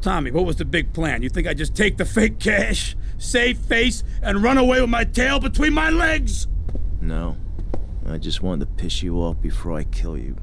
Tommy, what was the big plan? You think I just take the fake cash, save face, and run away with my tail between my legs? No. I just wanted to piss you off before I kill you.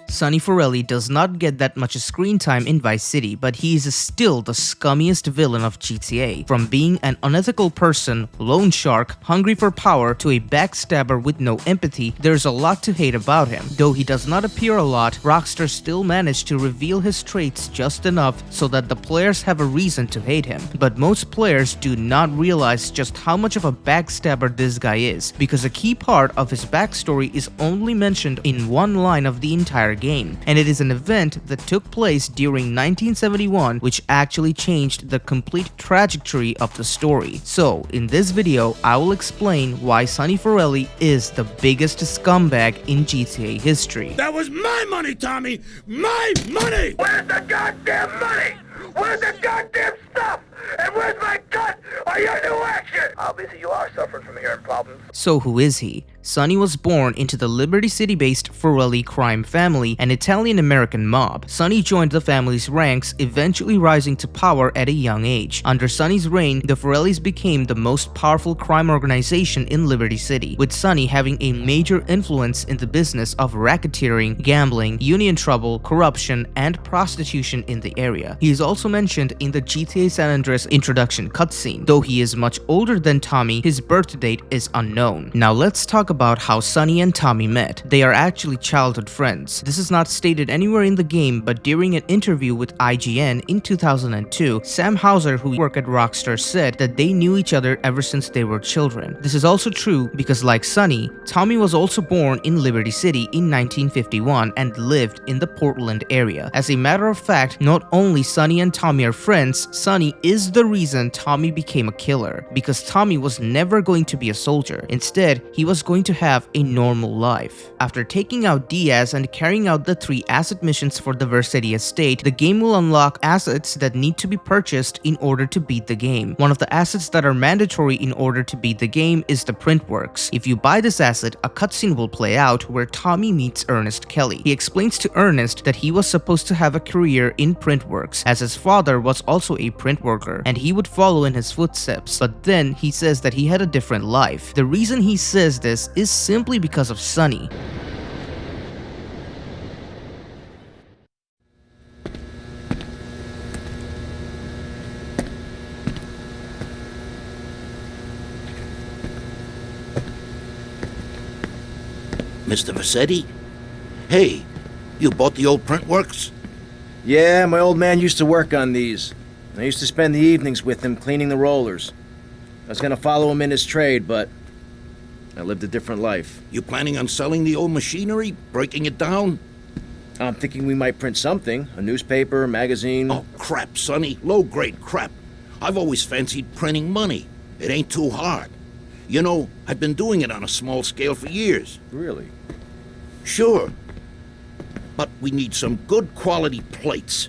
Sonny Forelli does not get that much screen time in Vice City, but he is still the scummiest villain of GTA. From being an unethical person, loan shark, hungry for power, to a backstabber with no empathy, there's a lot to hate about him. Though he does not appear a lot, Rockstar still managed to reveal his traits just enough so that the players have a reason to hate him. But most players do not realize just how much of a backstabber this guy is, because a key part of his backstory is only mentioned in one line of the entire game, and it is an event that took place during 1971 which actually changed the complete trajectory of the story. So in this video I will explain why Sonny Forelli is the biggest scumbag in GTA history. That was my money, Tommy! My money! Where's the goddamn money? Where's the goddamn stuff? And where's my cut? Are you new action? Obviously you are suffering from hearing problems. So who is he? Sonny was born into the Liberty City-based Forelli crime family, an Italian-American mob. Sonny joined the family's ranks, eventually rising to power at a young age. Under Sonny's reign, the Forellis became the most powerful crime organization in Liberty City, with Sonny having a major influence in the business of racketeering, gambling, union trouble, corruption, and prostitution in the area. He is also mentioned in the GTA San Andreas introduction cutscene. Though he is much older than Tommy, his birth date is unknown. Now let's talk about how Sonny and Tommy met. They are actually childhood friends. This is not stated anywhere in the game, but during an interview with IGN in 2002, Sam Houser, who worked at Rockstar, said that they knew each other ever since they were children. This is also true because, like Sonny, Tommy was also born in Liberty City in 1951 and lived in the Portland area. As a matter of fact, not only Sonny and Tommy are friends, Sonny is the reason Tommy became a killer, because Tommy was never going to be a soldier. Instead, he was going to have a normal life. After taking out Diaz and carrying out the 3 asset missions for the Vercetti estate, the game will unlock assets that need to be purchased in order to beat the game. One of the assets that are mandatory in order to beat the game is the Printworks. If you buy this asset, a cutscene will play out where Tommy meets Ernest Kelly. He explains to Ernest that he was supposed to have a career in Printworks, as his father was also a print worker, and he would follow in his footsteps, but then he says that he had a different life. The reason he says this is simply because of Sonny. Mr. Vercetti? Hey, you bought the old Printworks? Yeah, my old man used to work on these. I used to spend the evenings with him cleaning the rollers. I was gonna follow him in his trade, but I lived a different life. You planning on selling the old machinery? Breaking it down? I'm thinking we might print something. A newspaper, a magazine. Oh, crap, Sonny. Low-grade crap. I've always fancied printing money. It ain't too hard. You know, I've been doing it on a small scale for years. Really? Sure. But we need some good quality plates.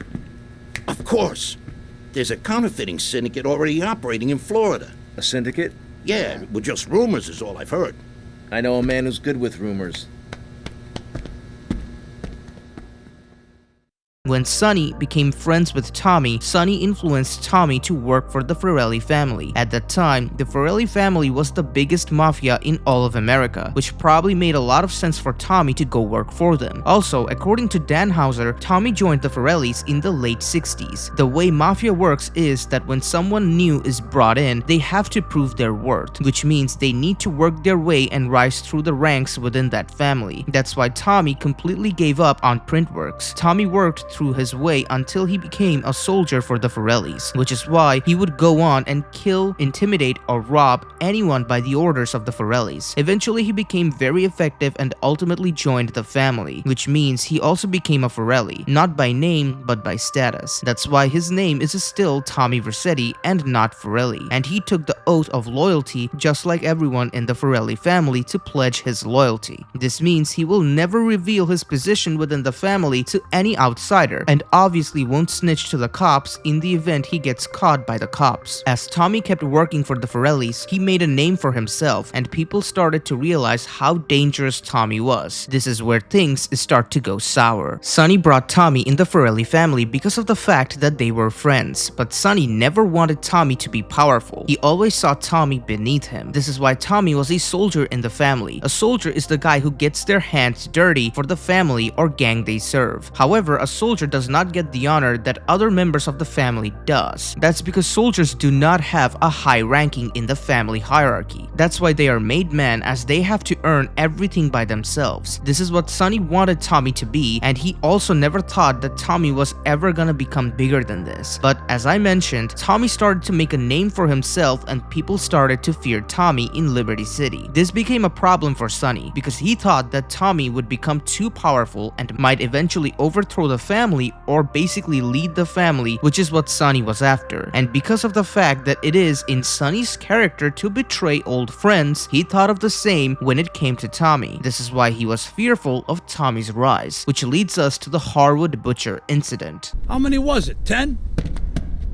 Of course. There's a counterfeiting syndicate already operating in Florida. A syndicate? Yeah, with just rumors is all I've heard. I know a man who's good with rumors. When Sonny became friends with Tommy, Sonny influenced Tommy to work for the Forelli family. At that time, the Forelli family was the biggest mafia in all of America, which probably made a lot of sense for Tommy to go work for them. Also, according to Dan Houser, Tommy joined the Forellis in the late 60s. The way Mafia works is that when someone new is brought in, they have to prove their worth, which means they need to work their way and rise through the ranks within that family. That's why Tommy completely gave up on Printworks. Tommy worked through his way until he became a soldier for the Forellis, which is why he would go on and kill, intimidate, or rob anyone by the orders of the Forellis. Eventually, he became very effective and ultimately joined the family, which means he also became a Forelli, not by name but by status. That's why his name is still Tommy Vercetti and not Forelli, and he took the oath of loyalty just like everyone in the Forelli family to pledge his loyalty. This means he will never reveal his position within the family to any outsider fighter, and obviously won't snitch to the cops in the event he gets caught by the cops. As Tommy kept working for the Forellis, he made a name for himself, and people started to realize how dangerous Tommy was. This is where things start to go sour. Sonny brought Tommy in the Forelli family because of the fact that they were friends, but Sonny never wanted Tommy to be powerful. He always saw Tommy beneath him. This is why Tommy was a soldier in the family. A soldier is the guy who gets their hands dirty for the family or gang they serve. However, a soldier does not get the honor that other members of the family does. That's because soldiers do not have a high ranking in the family hierarchy. That's why they are made men, as they have to earn everything by themselves. This is what Sonny wanted Tommy to be, and he also never thought that Tommy was ever gonna become bigger than this. But as I mentioned, Tommy started to make a name for himself, and people started to fear Tommy in Liberty City. This became a problem for Sonny because he thought that Tommy would become too powerful and might eventually overthrow the family or basically lead the family, which is what Sonny was after. And because of the fact that it is in Sonny's character to betray old friends, he thought of the same when it came to Tommy. This is why he was fearful of Tommy's rise, which leads us to the Harwood butcher incident. How many was it? 10?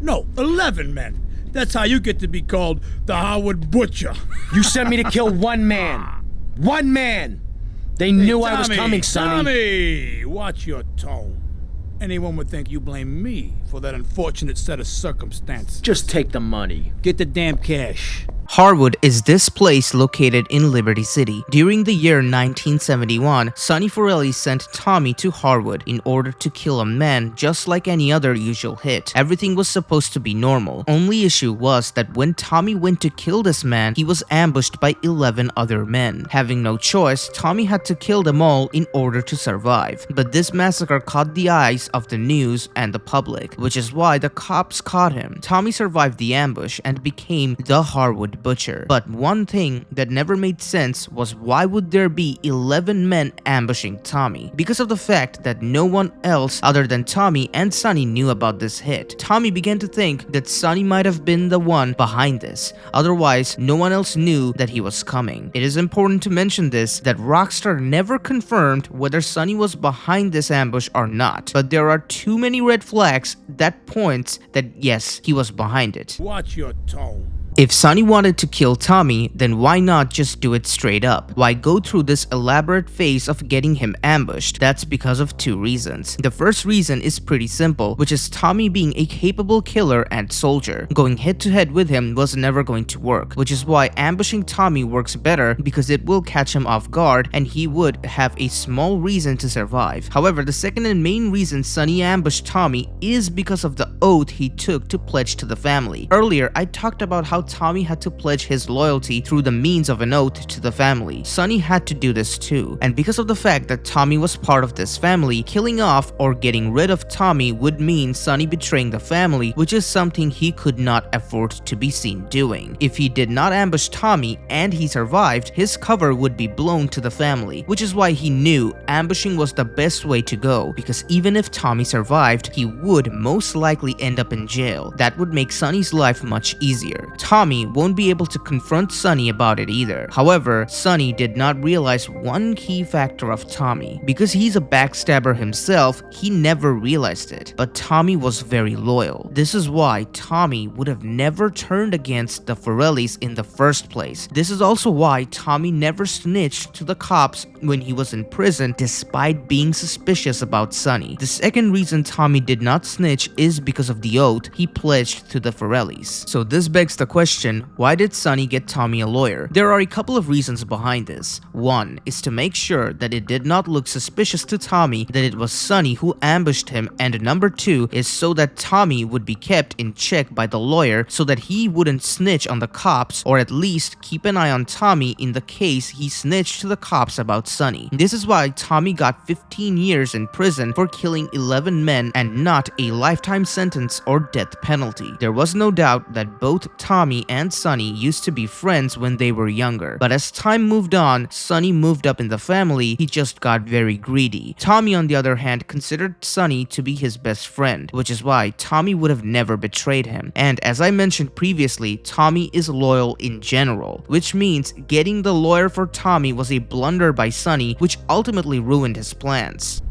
No, 11 men. That's how you get to be called the Harwood Butcher. You sent me to kill one man. One man! They knew I was coming, Sonny. Tommy, watch your tone. Anyone would think you blame me for that unfortunate set of circumstances. Just take the money. Get the damn cash. Harwood is this place located in Liberty City. During the year 1971, Sonny Forelli sent Tommy to Harwood in order to kill a man just like any other usual hit. Everything was supposed to be normal. Only issue was that when Tommy went to kill this man, he was ambushed by 11 other men. Having no choice, Tommy had to kill them all in order to survive. But this massacre caught the eyes of the news and the public, which is why the cops caught him. Tommy survived the ambush and became the Harwood Butcher. But one thing that never made sense was, why would there be 11 men ambushing Tommy? Because of the fact that no one else other than Tommy and Sonny knew about this hit. Tommy began to think that Sonny might have been the one behind this. Otherwise, no one else knew that he was coming. It is important to mention this, that Rockstar never confirmed whether Sonny was behind this ambush or not. But there are too many red flags that points that yes, he was behind it. Watch your tone. If Sonny wanted to kill Tommy, then why not just do it straight up? Why go through this elaborate phase of getting him ambushed? That's because of two reasons. The first reason is pretty simple, which is Tommy being a capable killer and soldier. Going head to head with him was never going to work, which is why ambushing Tommy works better because it will catch him off guard and he would have a small reason to survive. However, the second and main reason Sonny ambushed Tommy is because of the oath he took to pledge to the family. Earlier, I talked about how Tommy had to pledge his loyalty through the means of an oath to the family. Sonny had to do this too, and because of the fact that Tommy was part of this family, killing off or getting rid of Tommy would mean Sonny betraying the family, which is something he could not afford to be seen doing. If he did not ambush Tommy and he survived, his cover would be blown to the family, which is why he knew ambushing was the best way to go, because even if Tommy survived, he would most likely end up in jail. That would make Sonny's life much easier. Tommy won't be able to confront Sonny about it either. However, Sonny did not realize one key factor of Tommy. Because he's a backstabber himself, he never realized it. But Tommy was very loyal. This is why Tommy would have never turned against the Forellis in the first place. This is also why Tommy never snitched to the cops when he was in prison, despite being suspicious about Sonny. The second reason Tommy did not snitch is because of the oath he pledged to the Forellis. So this begs the question, why did Sonny get Tommy a lawyer? There are a couple of reasons behind this. One is to make sure that it did not look suspicious to Tommy that it was Sonny who ambushed him, and number two is so that Tommy would be kept in check by the lawyer so that he wouldn't snitch on the cops, or at least keep an eye on Tommy in the case he snitched to the cops about Sonny. This is why Tommy got 15 years in prison for killing 11 men and not a lifetime sentence or death penalty. There was no doubt that both Tommy and Sonny used to be friends when they were younger, but as time moved on, Sonny moved up in the family. He just got very greedy. Tommy, on the other hand, considered Sonny to be his best friend, which is why Tommy would have never betrayed him. And as I mentioned previously, Tommy is loyal in general, which means getting the lawyer for Tommy was a blunder by Sonny, which ultimately ruined his plans.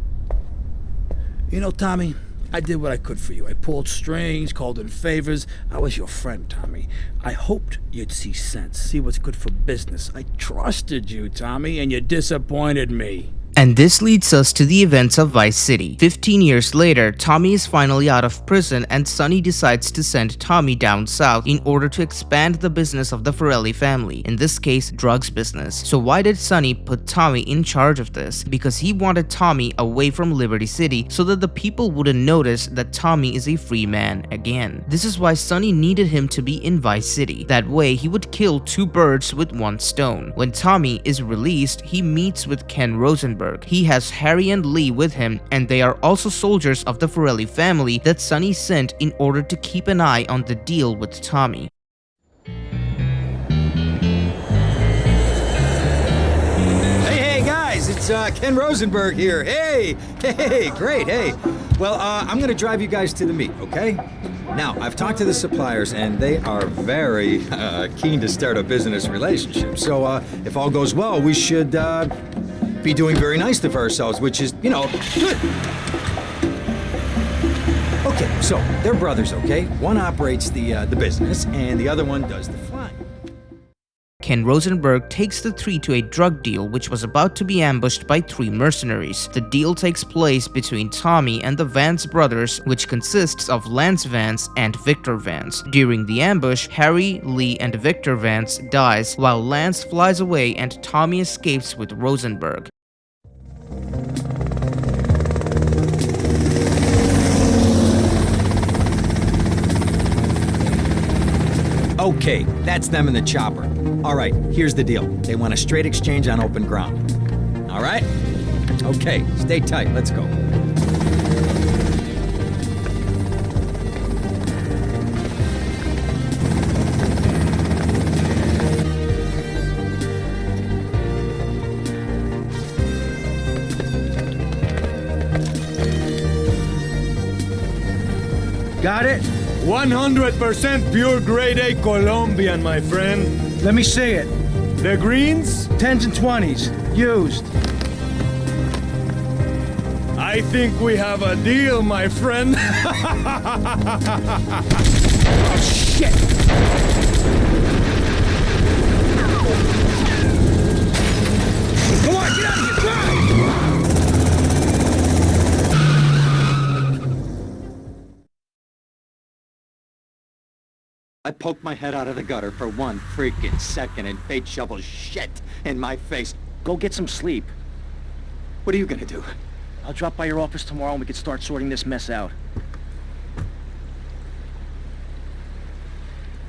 You know, Tommy, I did what I could for you. I pulled strings, called in favors. I was your friend, Tommy. I hoped you'd see sense, see what's good for business. I trusted you, Tommy, and you disappointed me. And this leads us to the events of Vice City. 15 years later, Tommy is finally out of prison and Sonny decides to send Tommy down south in order to expand the business of the Forelli family, in this case, drugs business. So why did Sonny put Tommy in charge of this? Because he wanted Tommy away from Liberty City so that the people wouldn't notice that Tommy is a free man again. This is why Sonny needed him to be in Vice City. That way, he would kill two birds with one stone. When Tommy is released, he meets with Ken Rosenberg. He has Harry and Lee with him, and they are also soldiers of the Forelli family that Sonny sent in order to keep an eye on the deal with Tommy. Hey guys, it's Ken Rosenberg here. Hey, great, hey. Well, I'm gonna drive you guys to the meet, okay? Now, I've talked to the suppliers, and they are very keen to start a business relationship. So, if all goes well, we should be doing very nicely for ourselves, which is, you know, good. Okay, so they're brothers, okay? One operates the business, and the other one does the flying. Ken Rosenberg takes the three to a drug deal which was about to be ambushed by three mercenaries. The deal takes place between Tommy and the Vance brothers, which consists of Lance Vance and Victor Vance. During the ambush, Harry, Lee, and Victor Vance dies while Lance flies away and Tommy escapes with Rosenberg. Okay, that's them in the chopper. All right, here's the deal. They want a straight exchange on open ground. All right? Okay, stay tight. Let's go. Got it? 100% pure grade A Colombian, my friend. Let me see it. The greens? 10s and 20s. Used. I think we have a deal, my friend. Oh, shit! Come on, get out of here! Drive! I poked my head out of the gutter for 1 freaking second and fate shovels shit in my face. Go get some sleep. What are you gonna do? I'll drop by your office tomorrow and we can start sorting this mess out.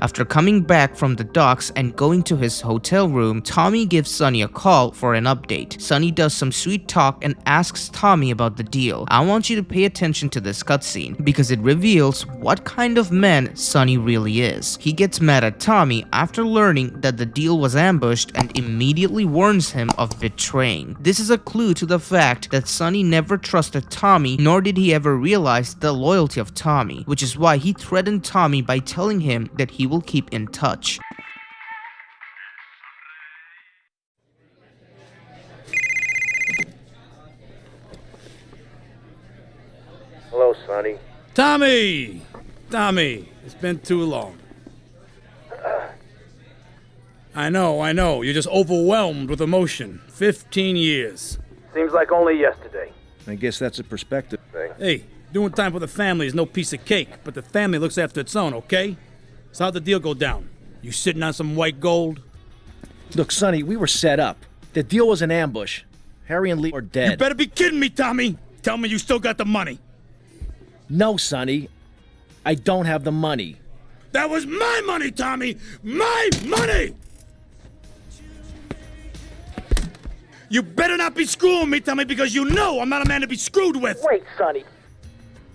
After coming back from the docks and going to his hotel room, Tommy gives Sonny a call for an update. Sonny does some sweet talk and asks Tommy about the deal. I want you to pay attention to this cutscene because it reveals what kind of man Sonny really is. He gets mad at Tommy after learning that the deal was ambushed and immediately warns him of betraying. This is a clue to the fact that Sonny never trusted Tommy, nor did he ever realize the loyalty of Tommy, which is why he threatened Tommy by telling him that he will keep in touch. Hello, Sonny. Tommy! Tommy, it's been too long. I know. You're just overwhelmed with emotion. 15 years. Seems like only yesterday. I guess that's a perspective thing. Hey, doing time for the family is no piece of cake, but the family looks after its own, okay? So how'd the deal go down? You sitting on some white gold? Look, Sonny, we were set up. The deal was an ambush. Harry and Lee are dead. You better be kidding me, Tommy! Tell me you still got the money. No, Sonny. I don't have the money. That was my money, Tommy! My money! You better not be screwing me, Tommy, because you know I'm not a man to be screwed with! Wait, Sonny.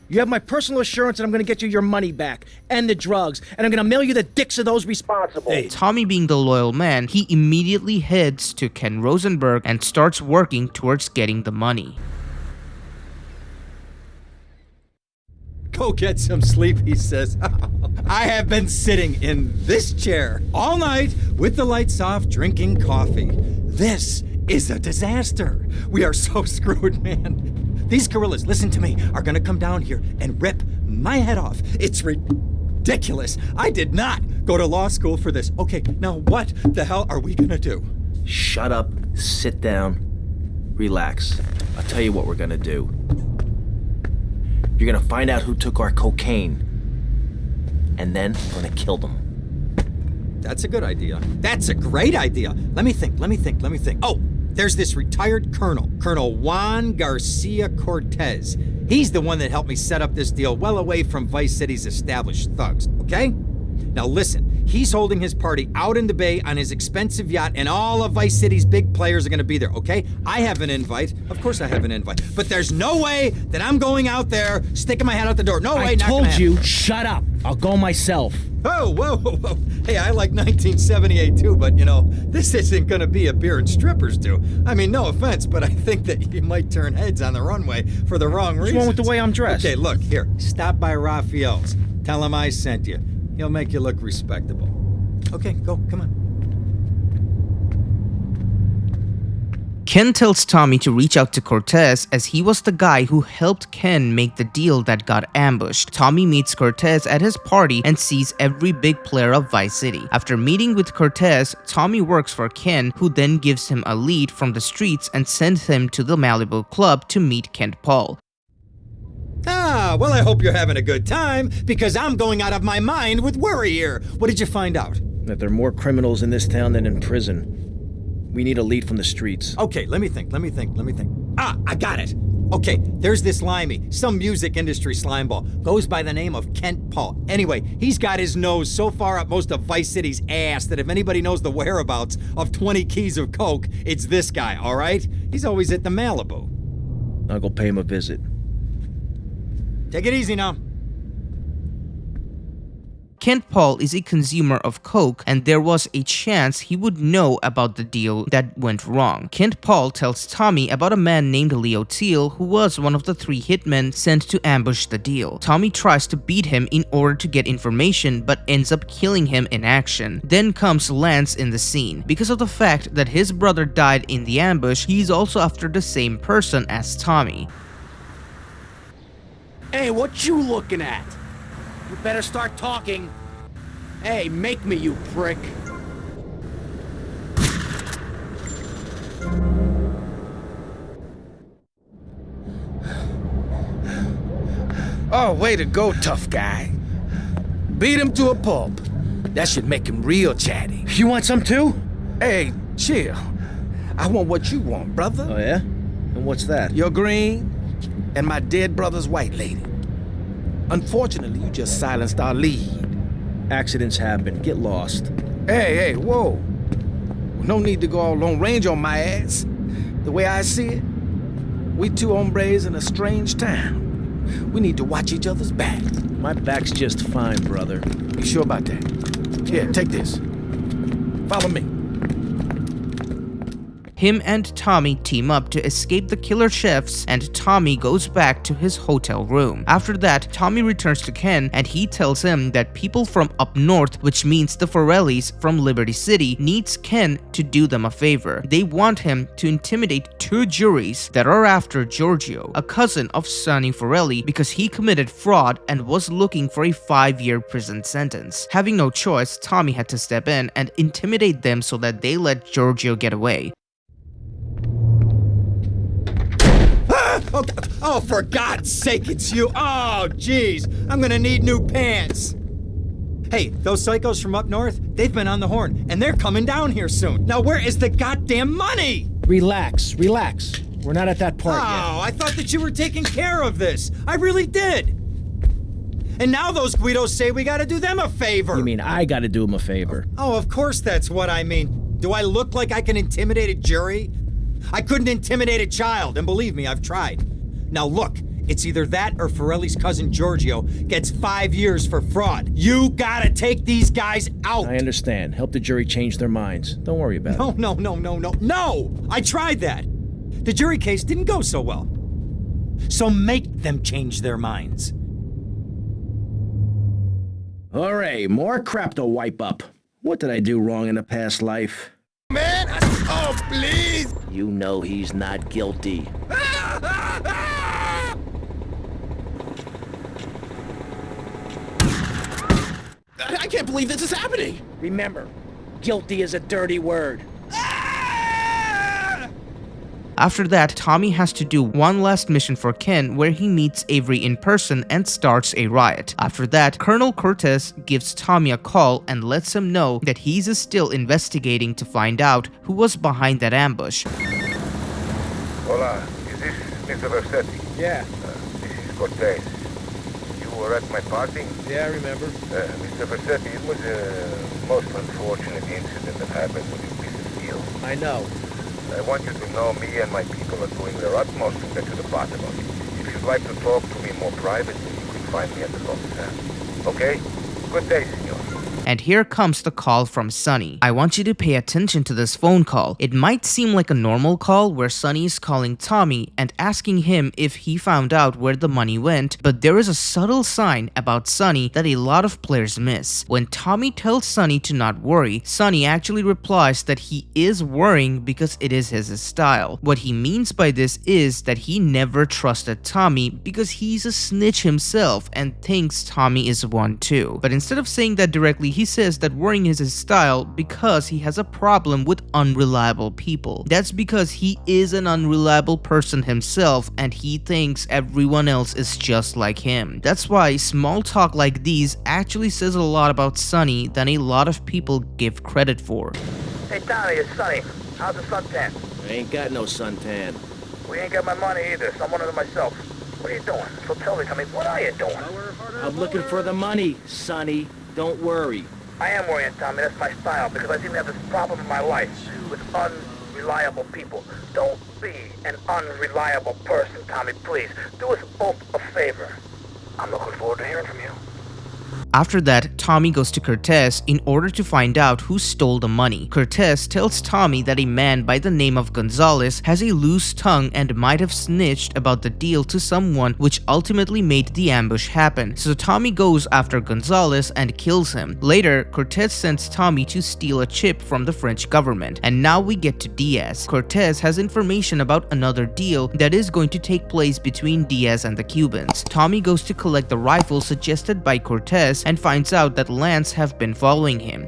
You have my personal assurance that I'm gonna get you your money back, and the drugs, and I'm gonna mail you the dicks of those responsible. Hey. Tommy, being the loyal man, he immediately heads to Ken Rosenberg and starts working towards getting the money. Go get some sleep, he says. I have been sitting in this chair all night with the lights off, drinking coffee. This is a disaster. We are so screwed, man. These gorillas, listen to me, are gonna come down here and rip my head off. It's ridiculous. I did not go to law school for this. Okay, now what the hell are we gonna do? Shut up, sit down, relax. I'll tell you what we're gonna do. You're gonna find out who took our cocaine, and then we're gonna kill them. That's a good idea. That's a great idea. Let me think. Oh, there's this retired colonel, Colonel Juan Garcia Cortez. He's the one that helped me set up this deal well away from Vice City's established thugs, okay? Now listen, he's holding his party out in the bay on his expensive yacht, and all of Vice City's big players are gonna be there, okay? I have an invite. Of course I have an invite. But there's no way that I'm going out there, sticking my head out the door. No way, I not gonna told you, happen. shut up. I'll go myself. Oh, whoa. Hey, I like 1978 too, but you know, this isn't gonna be a beer and strippers do. I mean, no offense, but I think that you might turn heads on the runway for the wrong reasons. What's wrong with the way I'm dressed? Okay, look, here, stop by Raphael's. Tell him I sent you. He'll make you look respectable. Okay, go, come on. Ken tells Tommy to reach out to Cortez as he was the guy who helped Ken make the deal that got ambushed. Tommy meets Cortez at his party and sees every big player of Vice City. After meeting with Cortez, Tommy works for Ken, who then gives him a lead from the streets and sends him to the Malibu club to meet Kent Paul. Ah, well, I hope you're having a good time, because I'm going out of my mind with worry here. What did you find out? That there are more criminals in this town than in prison. We need a lead from the streets. Okay, let me think. Ah, I got it. Okay, there's this limey, some music industry slimeball, goes by the name of Kent Paul. Anyway, he's got his nose so far up most of Vice City's ass that if anybody knows the whereabouts of 20 keys of coke, it's this guy, all right? He's always at the Malibu. I'll go pay him a visit. Take it easy now. Kent Paul is a consumer of coke, and there was a chance he would know about the deal that went wrong. Kent Paul tells Tommy about a man named Leo Teal who was one of the 3 hitmen sent to ambush the deal. Tommy tries to beat him in order to get information but ends up killing him in action. Then comes Lance in the scene. Because of the fact that his brother died in the ambush, he's also after the same person as Tommy. Hey, what you looking at? You better start talking. Hey, make me, you prick. Oh, way to go, tough guy. Beat him to a pulp. That should make him real chatty. You want some too? Hey, chill. I want what you want, brother. Oh yeah? And what's that? Your green and my dead brother's white lady. Unfortunately, you just silenced our lead. Accidents happen. Get lost. Hey, whoa. No need to go all Lone Ranger on my ass. The way I see it, we 2 hombres in a strange town. We need to watch each other's back. My back's just fine, brother. You sure about that? Here, take this. Follow me. Him and Tommy team up to escape the killer chefs, and Tommy goes back to his hotel room. After that, Tommy returns to Ken and he tells him that people from up north, which means the Forellis from Liberty City, needs Ken to do them a favor. They want him to intimidate 2 juries that are after Giorgio, a cousin of Sonny Forelli, because he committed fraud and was looking for a 5-year prison sentence. Having no choice, Tommy had to step in and intimidate them so that they let Giorgio get away. Oh, for God's sake, it's you. Oh, jeez. I'm gonna need new pants. Hey, those psychos from up north, they've been on the horn, and they're coming down here soon. Now, where is the goddamn money? Relax. We're not at that part yet. Oh, I thought that you were taking care of this. I really did. And now those Guidos say we gotta do them a favor. You mean I gotta do him a favor? Oh, of course that's what I mean. Do I look like I can intimidate a jury? I couldn't intimidate a child, and believe me, I've tried. Now look, it's either that or Forelli's cousin Giorgio gets 5 years for fraud. You gotta take these guys out. I understand. Help the jury change their minds. Don't worry about it. No! I tried that. The jury case didn't go so well. So make them change their minds. Hooray, more crap to wipe up. What did I do wrong in a past life? Man, oh, please. You know he's not guilty. believe this is happening. Remember, guilty is a dirty word. After that, Tommy has to do one last mission for Ken where he meets Avery in person and starts a riot. After that, Colonel Cortez gives Tommy a call and lets him know that he's still investigating to find out who was behind that ambush. Hola, is this Mr. Vercetti? Yeah, This is Cortez. You were at my party? yeah, I remember. Mr. Vercetti, it was a most unfortunate incident that happened with the business deal. I know. I want you to know me and my people are doing their utmost to get to the bottom of it. If you'd like to talk to me more privately, you can find me at the commissar. Okay? Good day, senor. And here comes the call from Sonny. I want you to pay attention to this phone call. It might seem like a normal call where Sonny is calling Tommy and asking him if he found out where the money went, but there is a subtle sign about Sonny that a lot of players miss. When Tommy tells Sonny to not worry, Sonny actually replies that he is worrying because it is his style. What he means by this is that he never trusted Tommy because he's a snitch himself and thinks Tommy is one too. But instead of saying that directly, he says that worrying is his style because he has a problem with unreliable people. That's because he is an unreliable person himself and he thinks everyone else is just like him. That's why small talk like these actually says a lot about Sonny than a lot of people give credit for. Hey Tommy, it's Sonny. How's the suntan? I ain't got no suntan. We ain't got my money either, so I'm one of them myself. What are you doing? So tell me, Tommy, what are you doing? I'm looking for the money, Sonny. Don't worry. I am worrying, Tommy. That's my style, because I seem to have this problem in my life with unreliable people. Don't be an unreliable person, Tommy, please. Do us both a favor. I'm looking forward to hearing from you. After that, Tommy goes to Cortez in order to find out who stole the money. Cortez tells Tommy that a man by the name of Gonzalez has a loose tongue and might have snitched about the deal to someone, which ultimately made the ambush happen. So Tommy goes after Gonzalez and kills him. Later, Cortez sends Tommy to steal a chip from the French government. And now we get to Diaz. Cortez has information about another deal that is going to take place between Diaz and the Cubans. Tommy goes to collect the rifle suggested by Cortez and finds out that Lance have been following him.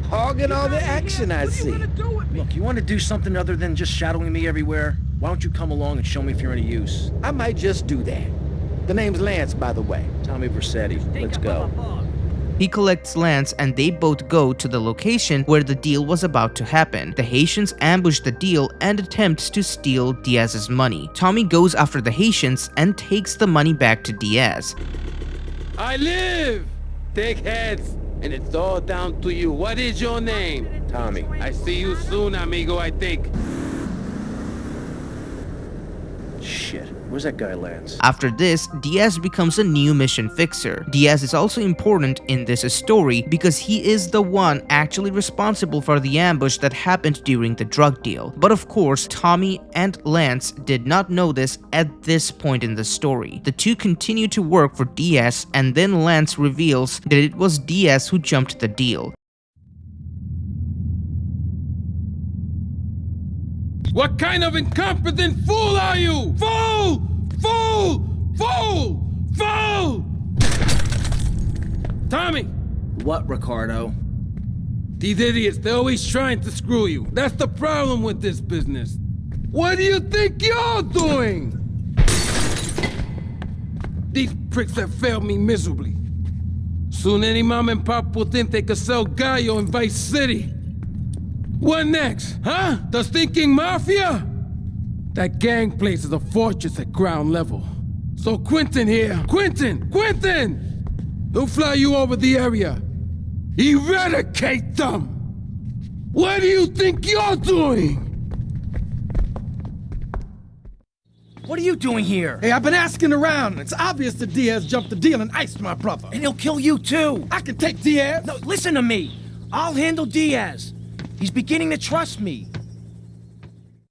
Hogging all the action, I see. Look, you want to do something other than just shadowing me everywhere? Why don't you come along and show me if you're any use? I might just do that. The name's Lance, by the way. Tommy Vercetti. Let's go. He collects Lance and they both go to the location where the deal was about to happen. The Haitians ambush the deal and attempts to steal Diaz's money. Tommy goes after the Haitians and takes the money back to Diaz. I live! Take heads, and it's all down to you. What is your name? Tommy. I see you soon, amigo, I think. Shit. Where's that guy, Lance? After this, Diaz becomes a new mission fixer. Diaz is also important in this story because he is the one actually responsible for the ambush that happened during the drug deal. But of course, Tommy and Lance did not know this at this point in the story. The two continue to work for Diaz and then Lance reveals that it was Diaz who jumped the deal. What kind of incompetent fool are you? Fool! Fool! Fool! Fool! Tommy! What, Ricardo? These idiots, they're always trying to screw you. That's the problem with this business. What do you think you're doing? These pricks have failed me miserably. Soon any mom and pop will think they could sell Gallo in Vice City. What next, huh? The stinking Mafia? That gang place is a fortress at ground level. So Quentin here, Quentin! He'll fly you over the area. Eradicate them! What do you think you're doing? What are you doing here? Hey, I've been asking around. It's obvious that Diaz jumped the deal and iced my brother. And he'll kill you too. I can take Diaz. No, listen to me. I'll handle Diaz. He's beginning to trust me.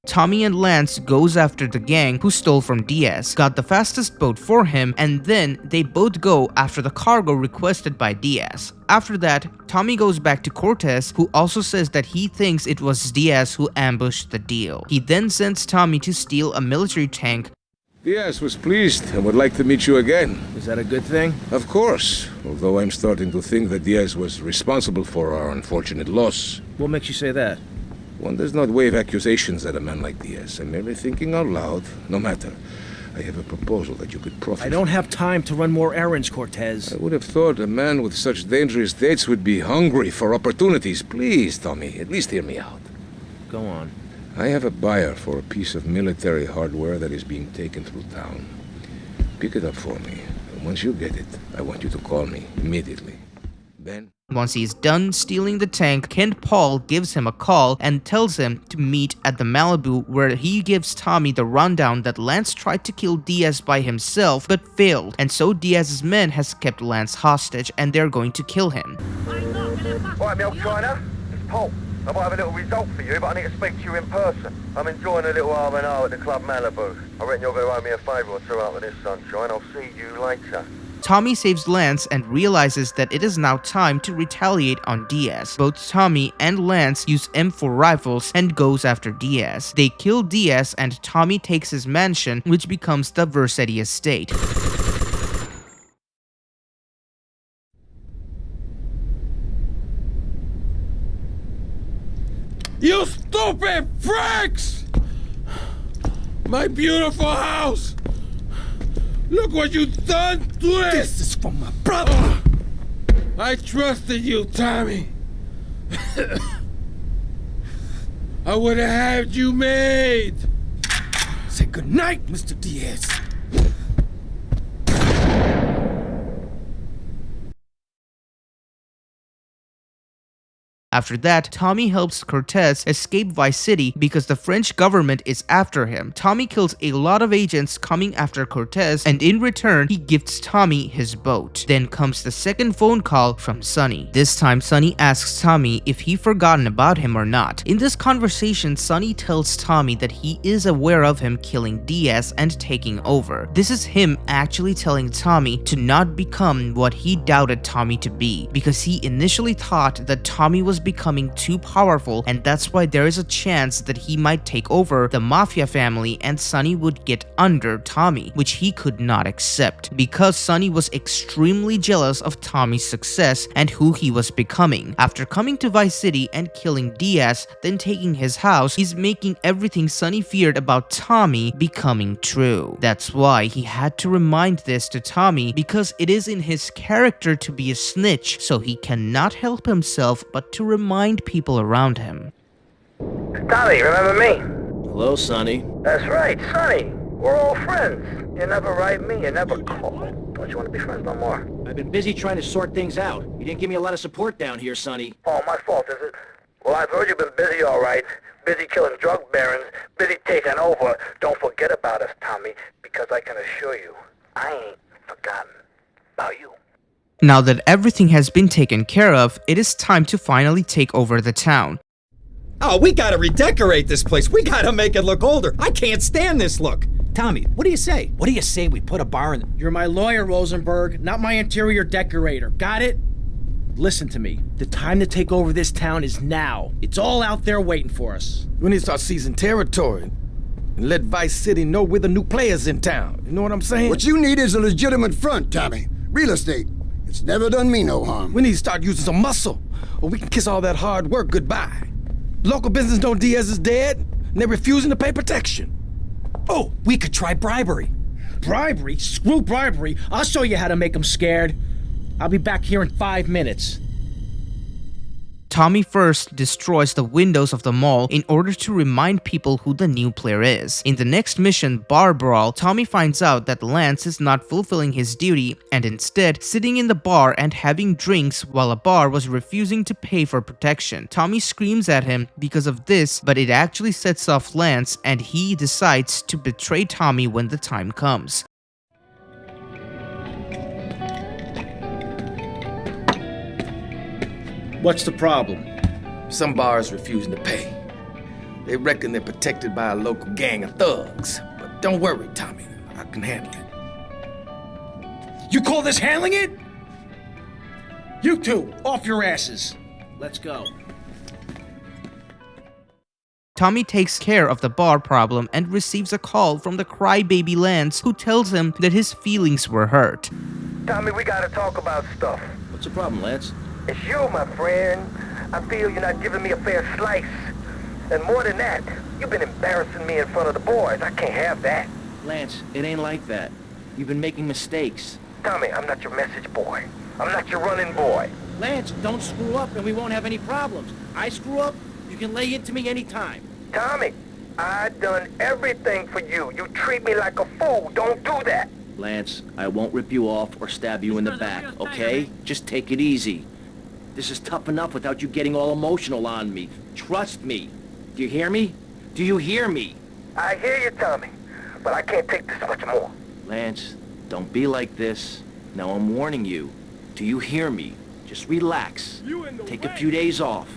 Tommy and Lance goes after the gang who stole from Diaz, got the fastest boat for him, and then they both go after the cargo requested by Diaz. After that, Tommy goes back to Cortez, who also says that he thinks it was Diaz who ambushed the deal. He then sends Tommy to steal a military tank Diaz was pleased and would like to meet you again. Is that a good thing? Of course, although I'm starting to think that Diaz was responsible for our unfortunate loss. What makes you say that? One does not wave accusations at a man like Diaz. I'm merely thinking out loud. No matter. I have a proposal that you could profit I don't have time to run more errands, Cortez. I would have thought a man with such dangerous dates would be hungry for opportunities. Please, Tommy, at least hear me out. Go on. I have a buyer for a piece of military hardware that is being taken through town. Pick it up for me. And once you get it, I want you to call me immediately. Then... Once he's done stealing the tank, Kent Paul gives him a call and tells him to meet at the Malibu, where he gives Tommy the rundown that Lance tried to kill Diaz by himself but failed, and so Diaz's men has kept Lance hostage and they're going to kill him. Right, Milk China, it's Paul. I might have a little result for you, but I need to speak to you in person. I'm enjoying a little R&R at the Club Malibu. I reckon you're going to owe me a favour or two out of this, sunshine. I'll see you later. Tommy saves Lance and realizes that it is now time to retaliate on Diaz. Both Tommy and Lance use M4 rifles and goes after Diaz. They kill Diaz and Tommy takes his mansion, which becomes the Vercetti estate. You stupid pricks! My beautiful house! Look what you've done to it! This is for my brother! I trusted you, Tommy. I would have had you made. Say goodnight, Mr. Diaz. After that, Tommy helps Cortez escape Vice City because the French government is after him. Tommy kills a lot of agents coming after Cortez, and in return, he gifts Tommy his boat. Then comes the second phone call from Sonny. This time, Sonny asks Tommy if he forgotten about him or not. In this conversation, Sonny tells Tommy that he is aware of him killing Diaz and taking over. This is him actually telling Tommy to not become what he doubted Tommy to be, because he initially thought that Tommy was becoming too powerful, and that's why there is a chance that he might take over the Mafia family and Sonny would get under Tommy, which he could not accept because Sonny was extremely jealous of Tommy's success and who he was becoming. After coming to Vice City and killing Diaz, then taking his house, he's making everything Sonny feared about Tommy becoming true. That's why he had to remind this to Tommy, because it is in his character to be a snitch, so he cannot help himself but to remind people around him. Tommy, remember me? Hello, Sonny. That's right, Sonny. We're all friends. You never write me, you never call. Don't you want to be friends no more? I've been busy trying to sort things out. You didn't give me a lot of support down here, Sonny. Oh, my fault, is it? Well, I've heard you've been busy, all right. Busy killing drug barons, busy taking over. Don't forget about us, Tommy, because I can assure you, I ain't forgotten about you. Now that everything has been taken care of, it is time to finally take over the town. Oh, we gotta redecorate this place. We gotta make it look older. I can't stand this look. Tommy, what do you say? What do you say we put a bar in? You're my lawyer, Rosenberg, not my interior decorator. Got it? Listen to me. The time to take over this town is now. It's all out there waiting for us. We need to start seizing territory and let Vice City know we're the new players in town. You know what I'm saying? What you need is a legitimate front, Tommy. Real estate. It's never done me no harm. We need to start using some muscle, or we can kiss all that hard work goodbye. Local business know Diaz is dead, and they're refusing to pay protection. Oh, we could try bribery. Bribery? Screw bribery. I'll show you how to make them scared. I'll be back here in 5 minutes. Tommy first destroys the windows of the mall in order to remind people who the new player is. In the next mission, Bar Brawl, Tommy finds out that Lance is not fulfilling his duty and instead sitting in the bar and having drinks while a bar was refusing to pay for protection. Tommy screams at him because of this, but it actually sets off Lance and he decides to betray Tommy when the time comes. What's the problem? Some bars refusing to pay. They reckon they're protected by a local gang of thugs. But don't worry, Tommy. I can handle it. You call this handling it? You two, off your asses. Let's go. Tommy takes care of the bar problem and receives a call from the crybaby Lance, who tells him that his feelings were hurt. Tommy, we gotta talk about stuff. What's the problem, Lance? It's you, my friend. I feel you're not giving me a fair slice. And more than that, you've been embarrassing me in front of the boys. I can't have that. Lance, it ain't like that. You've been making mistakes. Tommy, I'm not your message boy. I'm not your running boy. Lance, don't screw up and we won't have any problems. I screw up, you can lay into me anytime. Tommy, I done everything for you. You treat me like a fool. Don't do that. Lance, I won't rip you off or stab you in the back, okay? Just take it easy. This is tough enough without you getting all emotional on me. Trust me. Do you hear me? Do you hear me? I hear you, Tommy, but I can't take this much more. Lance, don't be like this. Now I'm warning you. Do you hear me? Just relax. Take a few days off,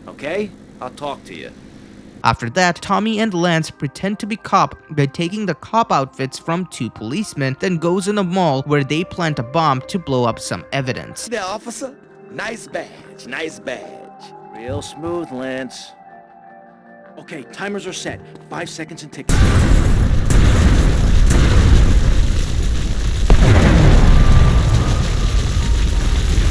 okay? I'll talk to you. After that, Tommy and Lance pretend to be cop by taking the cop outfits from 2 policemen, then goes in a mall where they plant a bomb to blow up some evidence. There, officer. Nice badge, nice badge. Real smooth, Lance. Okay, timers are set. 5 seconds and ticking.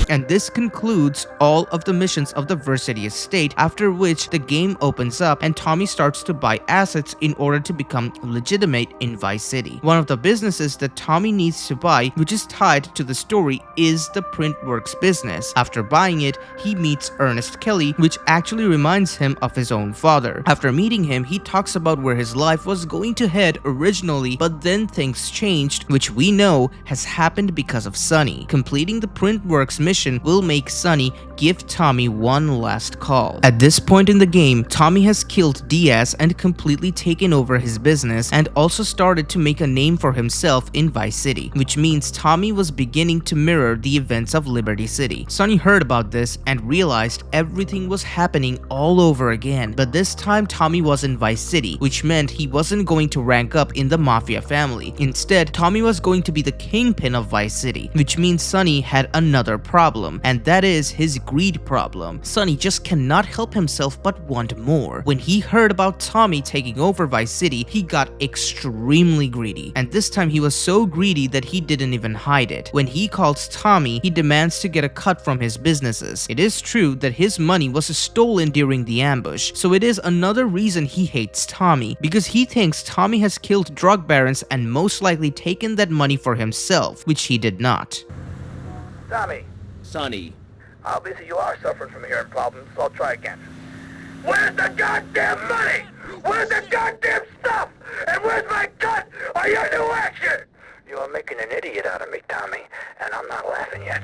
And this concludes all of the missions of the Vercetti estate, after which the game opens up and Tommy starts to buy assets in order to become legitimate in Vice City. One of the businesses that Tommy needs to buy, which is tied to the story, is the Printworks business. After buying it, he meets Ernest Kelly, which actually reminds him of his own father. After meeting him, he talks about where his life was going to head originally, but then things changed, which we know has happened because of Sonny. Completing the Printworks mission will make Sonny give Tommy one last call. At this point in the game, Tommy has killed Diaz and completely taken over his business, and also started to make a name for himself in Vice City, which means Tommy was beginning to mirror the events of Liberty City. Sonny heard about this and realized everything was happening all over again, but this time Tommy was in Vice City, which meant he wasn't going to rank up in the Mafia family. Instead, Tommy was going to be the kingpin of Vice City, which means Sonny had another problem, and that is his greed problem. Sonny just cannot help himself but want more. When he heard about Tommy taking over Vice City, he got extremely greedy, and this time he was so greedy that he didn't even hide it. When he calls Tommy, he demands to get a cut from his businesses. It is true that his money was stolen during the ambush, so it is another reason he hates Tommy, because he thinks Tommy has killed drug barons and most likely taken that money for himself, which he did not. Tommy, Sonny. obviously you are suffering from hearing problems, so I'll try again. Where's the goddamn money? Where's the goddamn stuff? And where's my cut on your new action? You are making an idiot out of me, Tommy, and I'm not laughing yet.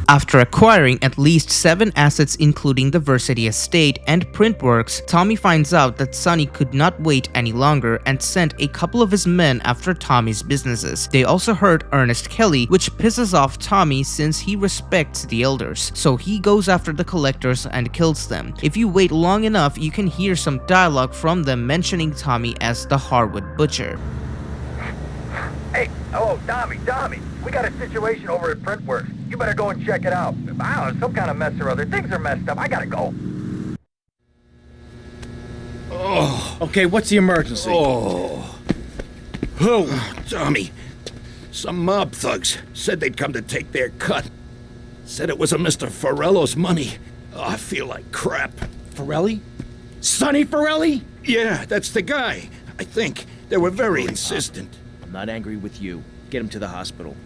After acquiring at least 7 assets including the Vercetti estate and Printworks, Tommy finds out that Sonny could not wait any longer and sent a couple of his men after Tommy's businesses. They also hurt Ernest Kelly, which pisses off Tommy since he respects the elders, so he goes after the collectors and kills them. If you wait long enough, you can hear some dialogue from them mentioning Tommy as the Harwood Butcher. Hey, oh, Tommy, we got a situation over at Printworks. You better go and check it out. I don't know, some kind of mess or other. Things are messed up. I gotta go. Okay, what's the emergency? Oh, Tommy. Some mob thugs said they'd come to take their cut. Said it was a Mr. Forello's money. Oh, I feel like crap. Forelli? Sonny Forelli? Yeah, that's the guy. I think. They were very insistent. I'm not angry with you. Get him to the hospital.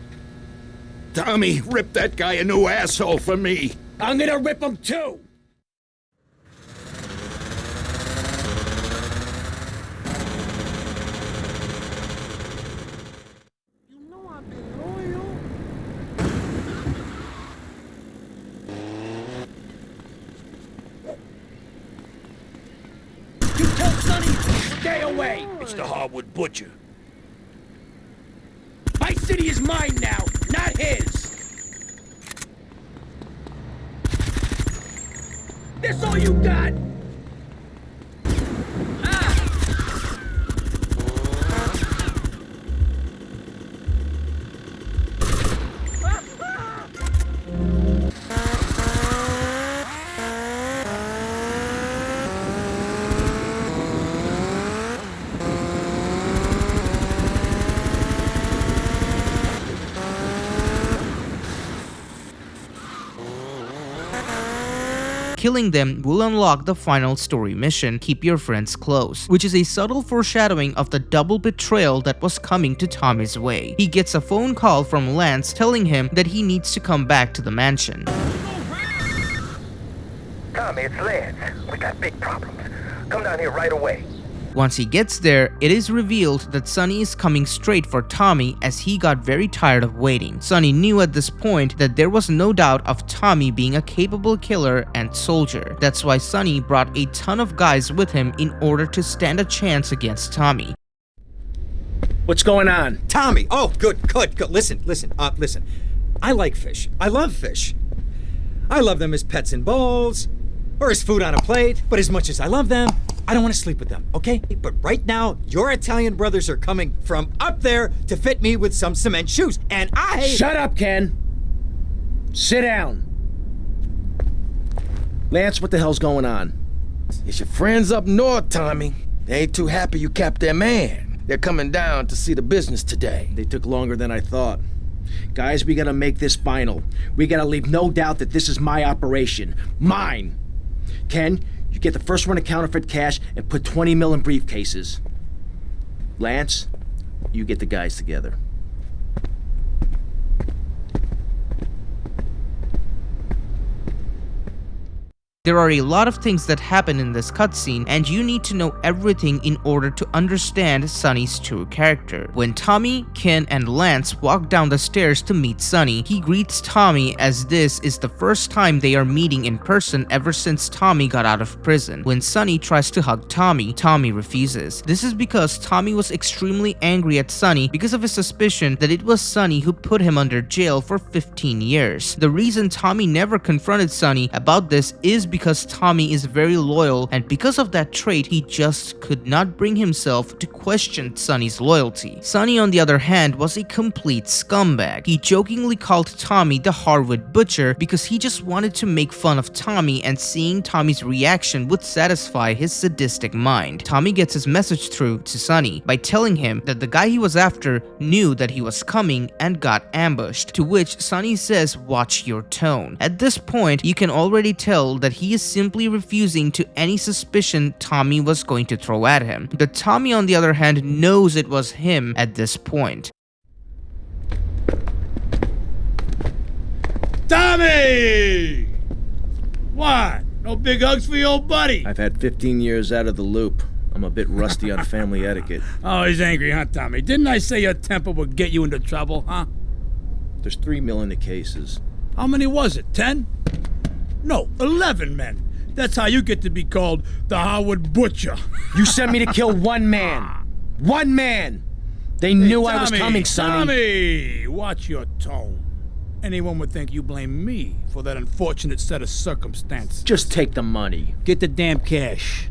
Tommy, rip that guy a new asshole for me. I'm gonna rip him too! You know I've been loyal. You killed Sonny! Stay away! It's the Harwood Butcher. My city is mine now, not his! This all you got? killing them will unlock the final story mission, Keep Your Friends Close, which is a subtle foreshadowing of the double betrayal that was coming to Tommy's way. He gets a phone call from Lance telling him that he needs to come back to the mansion. Tommy, it's Lance. We got big problems. Come down here right away. Once he gets there, it is revealed that Sonny is coming straight for Tommy as he got very tired of waiting. Sonny knew at this point that there was no doubt of Tommy being a capable killer and soldier. That's why Sonny brought a ton of guys with him in order to stand a chance against Tommy. What's going on? Tommy! Oh, good. Listen. I like fish. I love fish. I love them as pets in bowls, or as food on a plate, but as much as I love them, I don't want to sleep with them, okay? But right now, your Italian brothers are coming from up there to fit me with some cement shoes, and I... Shut up, Ken! Sit down. Lance, what the hell's going on? It's your friends up north, Tommy. They ain't too happy you capped their man. They're coming down to see the business today. They took longer than I thought. Guys, we gotta make this final. We gotta leave no doubt that this is my operation. Mine! Ken, you get the first run of counterfeit cash and put 20 mil in briefcases. Lance, you get the guys together. There are a lot of things that happen in this cutscene, and you need to know everything in order to understand Sonny's true character. When Tommy, Ken, and Lance walk down the stairs to meet Sonny, he greets Tommy as this is the first time they are meeting in person ever since Tommy got out of prison. When Sonny tries to hug Tommy, Tommy refuses. This is because Tommy was extremely angry at Sonny because of his suspicion that it was Sonny who put him under jail for 15 years. The reason Tommy never confronted Sonny about this is because Tommy is very loyal, and because of that trait, he just could not bring himself to question Sonny's loyalty. Sonny, on the other hand, was a complete scumbag. He jokingly called Tommy the Harwood Butcher because he just wanted to make fun of Tommy, and seeing Tommy's reaction would satisfy his sadistic mind. Tommy gets his message through to Sonny by telling him that the guy he was after knew that he was coming and got ambushed, to which Sonny says, "Watch your tone." At this point, you can already tell that he is simply refusing to any suspicion Tommy was going to throw at him. But Tommy, on the other hand, knows it was him at this point. Tommy! What? No big hugs for your old buddy? I've had 15 years out of the loop. I'm a bit rusty on family etiquette. Oh, he's angry, huh, Tommy? Didn't I say your temper would get you into trouble, huh? There's 3 mil in the cases. How many was it? 10? No, 11 men. That's how you get to be called the Harwood Butcher. You sent me to kill one man. One man! They knew I was coming, Sonny. Tommy, watch your tone. Anyone would think you blame me for that unfortunate set of circumstances. Just take the money. Get the damn cash.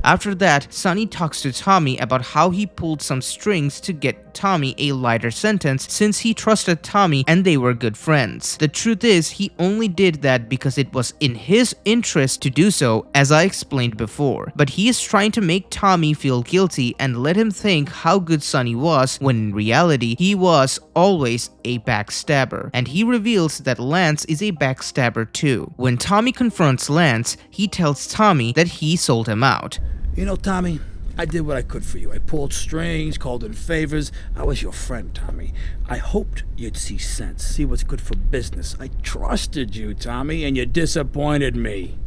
After that, Sonny talks to Tommy about how he pulled some strings to get Tommy a lighter sentence since he trusted Tommy and they were good friends. The truth is, he only did that because it was in his interest to do so, as I explained before. But he is trying to make Tommy feel guilty and let him think how good Sonny was, when in reality, he was always a backstabber. And he reveals that Lance is a backstabber too. When Tommy confronts Lance, he tells Tommy that he sold him out. You know, Tommy, I did what I could for you. I pulled strings, called in favors. I was your friend, Tommy. I hoped you'd see sense, see what's good for business. I trusted you, Tommy, and you disappointed me.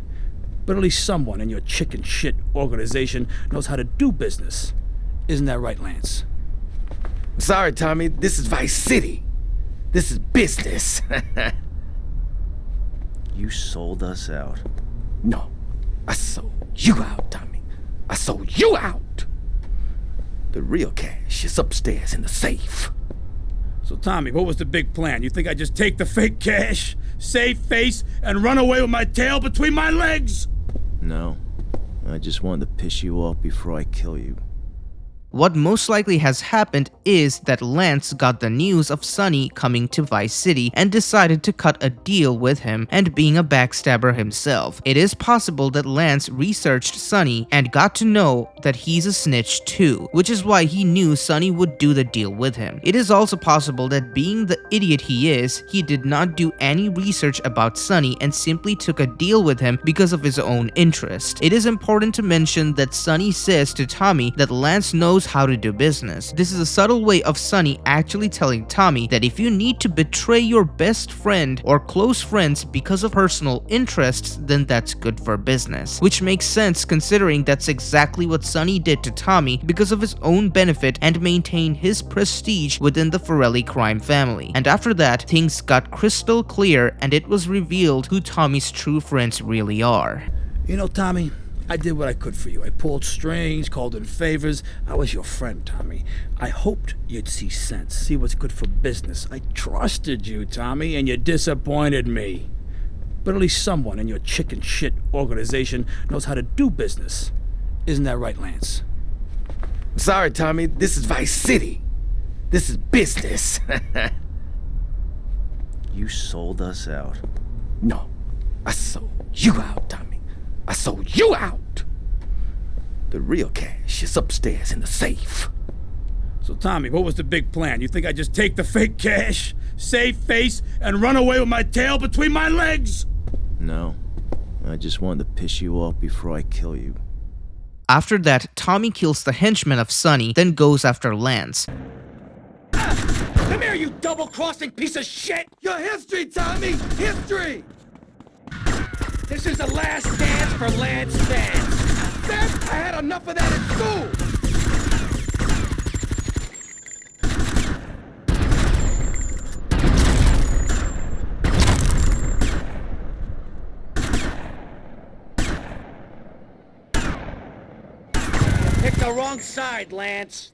But at least someone in your chicken shit organization knows how to do business. Isn't that right, Lance? Sorry, Tommy. This is Vice City. This is business. You sold us out. No, I sold you out, Tommy. I sold you out. The real cash is upstairs in the safe. So, Tommy, what was the big plan? You think I just take the fake cash, save face, and run away with my tail between my legs? No. I just wanted to piss you off before I kill you. What most likely has happened is that Lance got the news of Sonny coming to Vice City and decided to cut a deal with him, and being a backstabber himself, it is possible that Lance researched Sonny and got to know that he's a snitch too, which is why he knew Sonny would do the deal with him. It is also possible that being the idiot he is, he did not do any research about Sonny and simply took a deal with him because of his own interest. It is important to mention that Sonny says to Tommy that Lance knows how to do business. This is a subtle way of Sonny actually telling Tommy that if you need to betray your best friend or close friends because of personal interests, then that's good for business. Which makes sense considering that's exactly what Sonny did to Tommy because of his own benefit and maintain his prestige within the Forelli crime family. And after that, things got crystal clear and it was revealed who Tommy's true friends really are. You know, Tommy, I did what I could for you. I pulled strings, called in favors. I was your friend, Tommy. I hoped you'd see sense, see what's good for business. I trusted you, Tommy, and you disappointed me. But at least someone in your chicken shit organization knows how to do business. Isn't that right, Lance? Sorry, Tommy, this is Vice City. This is business. You sold us out. No, I sold you out, Tommy. I sold you out. The real cash is upstairs in the safe. So, Tommy, what was the big plan? You think I just take the fake cash, save face, and run away with my tail between my legs? No, I just wanted to piss you off before I kill you. After that, Tommy kills the henchman of Sonny, then goes after Lance. Come here, you double-crossing piece of shit! Your history, Tommy! History! This is the last dance for Lance fans. Dad, I had enough of that at school! Picked the wrong side, Lance.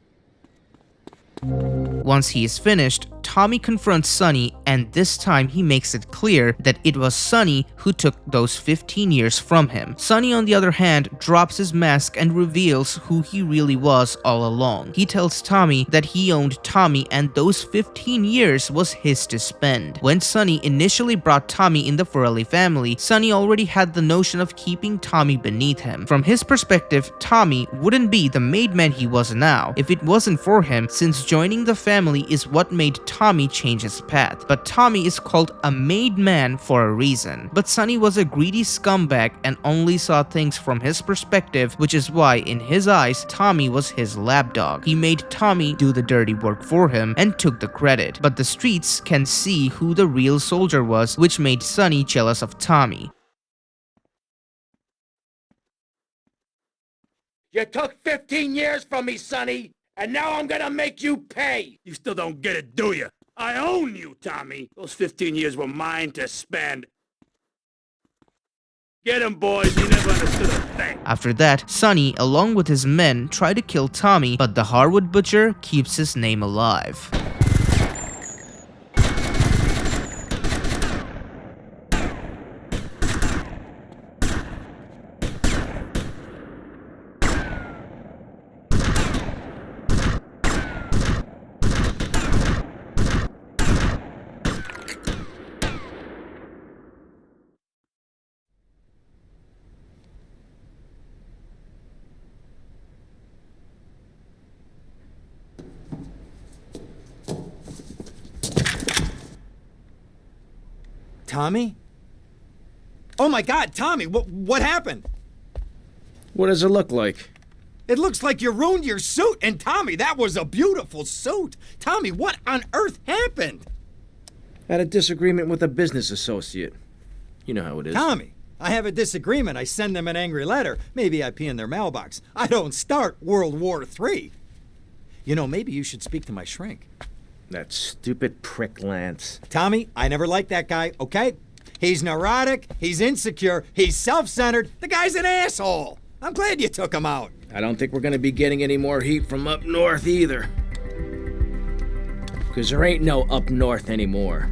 Once he is finished, Tommy confronts Sonny, and this time he makes it clear that it was Sonny who took those 15 years from him. Sonny, on the other hand, drops his mask and reveals who he really was all along. He tells Tommy that he owned Tommy and those 15 years was his to spend. When Sonny initially brought Tommy in the Forelli family, Sonny already had the notion of keeping Tommy beneath him. From his perspective, Tommy wouldn't be the made man he was now if it wasn't for him, since joining the family is what made Tommy change his path. But Tommy is called a made man for a reason. But Sonny was a greedy scumbag and only saw things from his perspective, which is why in his eyes, Tommy was his lapdog. He made Tommy do the dirty work for him and took the credit. But the streets can see who the real soldier was, which made Sonny jealous of Tommy. You took 15 years from me, Sonny, and now I'm gonna make you pay. You still don't get it, do you? I own you, Tommy. Those 15 years were mine to spend. Get him, boys. He never understood a thing. After that, Sonny, along with his men, try to kill Tommy, but the Harwood butcher keeps his name alive. Tommy? Oh my God, Tommy, what happened? What does it look like? It looks like you ruined your suit, and Tommy, that was a beautiful suit. Tommy, what on earth happened? Had a disagreement with a business associate. You know how it is. Tommy, I have a disagreement. I send them an angry letter. Maybe I pee in their mailbox. I don't start World War III. You know, maybe you should speak to my shrink. That stupid prick Lance. Tommy, I never liked that guy, okay? He's neurotic, he's insecure, he's self-centered. The guy's an asshole. I'm glad you took him out. I don't think we're gonna be getting any more heat from up north either. Because there ain't no up north anymore.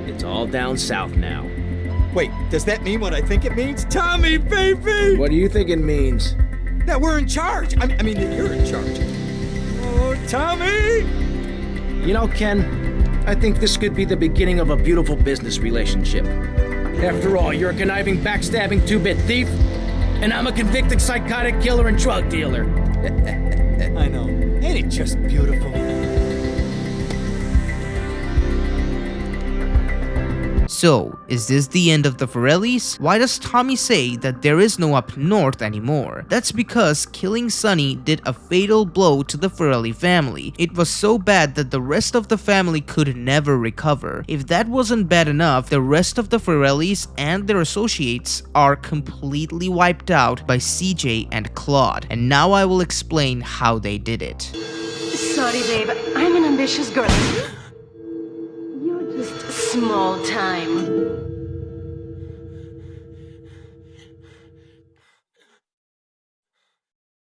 It's all down south now. Wait, does that mean what I think it means? Tommy, baby! What do you think it means? that we're in charge. I mean, that you're in charge. Oh, Tommy! You know, Ken, I think this could be the beginning of a beautiful business relationship. After all, you're a conniving, backstabbing two-bit thief, and I'm a convicted psychotic killer and drug dealer. I know. Ain't it just beautiful? So, is this the end of the Forellis? Why does Tommy say that there is no up north anymore? That's because killing Sonny did a fatal blow to the Forelli family. It was so bad that the rest of the family could never recover. If that wasn't bad enough, the rest of the Forellis and their associates are completely wiped out by CJ and Claude. And now I will explain how they did it. Sorry, babe. I'm an ambitious girl. You're just small time.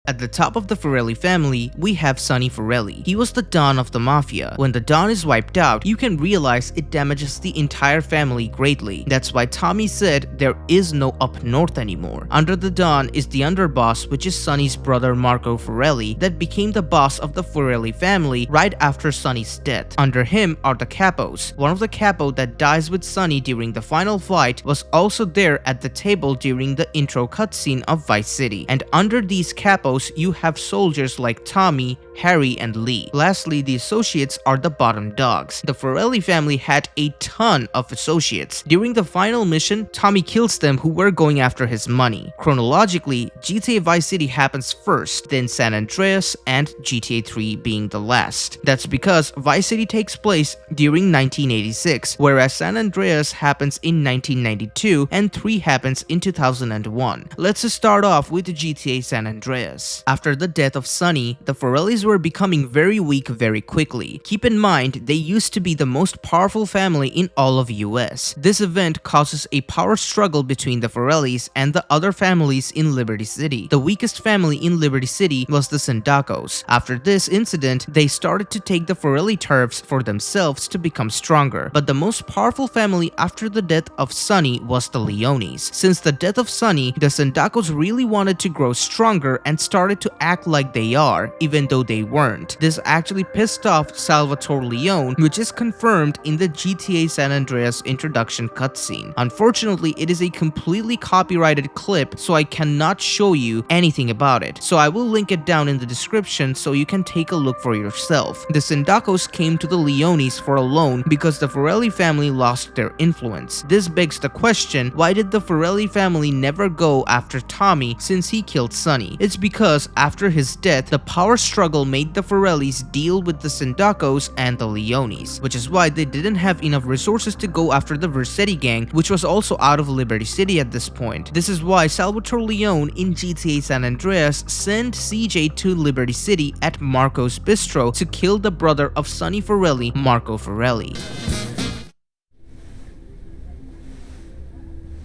At the top of the Forelli family, we have Sonny Forelli. He was the Don of the Mafia. When the Don is wiped out, you can realize it damages the entire family greatly. That's why Tommy said there is no up north anymore. Under the Don is the underboss, which is Sonny's brother Marco Forelli, that became the boss of the Forelli family right after Sonny's death. Under him are the capos. One of the capo that dies with Sonny during the final fight was also there at the table during the intro cutscene of Vice City. And under these capos, you have soldiers like Tommy, Harry, and Lee. Lastly, the associates are the bottom dogs. The Forelli family had a ton of associates. During the final mission, Tommy kills them who were going after his money. Chronologically, GTA Vice City happens first, then San Andreas, and GTA 3 being the last. That's because Vice City takes place during 1986, whereas San Andreas happens in 1992 and 3 happens in 2001. Let's just start off with the GTA San Andreas. After the death of Sonny, the Forellis were becoming very weak very quickly. Keep in mind, they used to be the most powerful family in all of US. This event causes a power struggle between the Forellis and the other families in Liberty City. The weakest family in Liberty City was the Sindacos. After this incident, they started to take the Forelli turfs for themselves to become stronger. But the most powerful family after the death of Sonny was the Leones. Since the death of Sonny, the Sindacos really wanted to grow stronger and started to act like they are, even though they weren't. This actually pissed off Salvatore Leone, which is confirmed in the GTA San Andreas introduction cutscene. Unfortunately, it is a completely copyrighted clip, so I cannot show you anything about it. So I will link it down in the description so you can take a look for yourself. The Sindacos came to the Leones for a loan because the Forelli family lost their influence. This begs the question, why did the Forelli family never go after Tommy since he killed Sonny? It's because after his death, the power struggle made the Forellis deal with the Sindacos and the Leones, which is why they didn't have enough resources to go after the Vercetti gang, which was also out of Liberty City at this point. This is why Salvatore Leone in GTA San Andreas sent CJ to Liberty City at Marco's Bistro to kill the brother of Sonny Forelli, Marco Forelli.